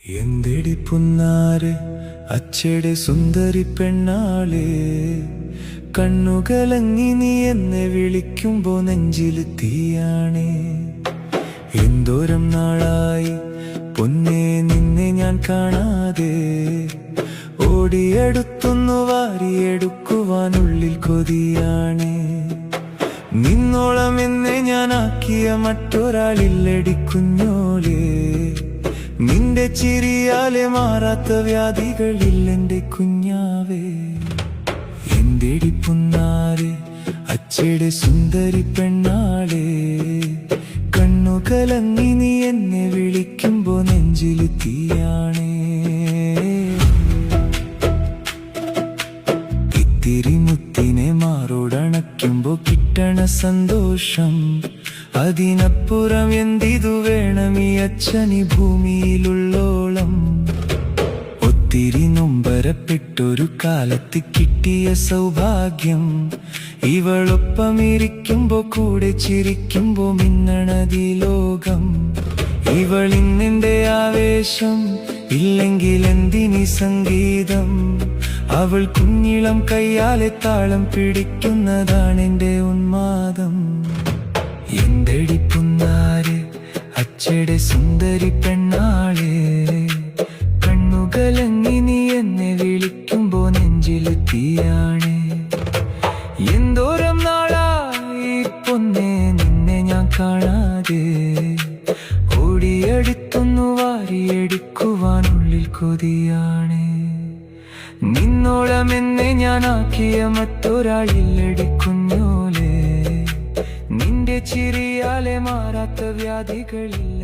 എന്തെടി പുന്നാരെ അച്ഛയുടെ സുന്ദരി പെണ്ണാളെ, കണ്ണുകളങ്ങി നീ എന്നെ വിളിക്കുമ്പോ നെഞ്ചില് തീയാണേ. എന്തോരം നാളായി പൊന്നേ നിന്നെ ഞാൻ കാണാതെ, ഓടിയെടുത്തൊന്നു വാരിയെടുക്കുവാനുള്ളിൽ കൊതിയാണേ. നിന്നോളം എന്നെ ഞാനാക്കിയ മറ്റൊരാളില്ലടി കുഞ്ഞോളെ, നിന്റെ ചിരിയാലെ മാറാത്ത വ്യാധികളില്ലെന്റെ കുഞ്ഞാവേ. എന്തെടി പുന്നാരെ അച്ഛയുടെ സുന്ദരി പെണ്ണാളെ, കണ്ണുകലങ്ങി നീ എന്നെ വിളിക്കുമ്പോ നെഞ്ചില് തീയാണേ. ഇത്തിരി മുത്തിനെ മാറോടണയ്ക്കുമ്പോ കിട്ടണ സന്തോഷം, അതിനപ്പുറം എന്തിതു വേണം ഈ അച്ഛനി ഭൂമിയിലുള്ളോളം. ഒത്തിരി നൊമ്പരപ്പെട്ടൊരു കാലത്ത് കിട്ടിയ സൗഭാഗ്യം, ഇവളൊപ്പമിരിക്കുമ്പോ കൂടെ ചിരിക്കുമ്പോ മിന്നണതി ലോകം. ഇവളിന്നെന്റെ ആവേശം, ഇല്ലെങ്കിൽ എന്തിനി സംഗീതം. അവൾ കുഞ്ഞിളം കയ്യാലെ താളം പിടിക്കുന്നതാണെന്റെ ഉന്മാദം. എന്തെടി പുന്നാരെ അച്ഛയുടെ സുന്ദരി പെണ്ണാളെ, കണ്ണുകലങ്ങി നീ എന്നെ വിളിക്കുമ്പോ നെഞ്ചില് തീയാണേ. എന്തോരം നാളായി പൊന്നേ നിന്നെ ഞാൻ കാണാതെ, ഓടിയെടുത്തൊന്നു വാരിയെടുക്കുവാനുള്ളിൽ കൊതിയാണേ. നിന്നോളം എന്നെ ഞാനാക്കിയ മറ്റൊരാളില്ലടി കുഞ്ഞോലെ, നിന്റെ ചിരിയാലെ മാറാത്ത വ്യാധികളിൽ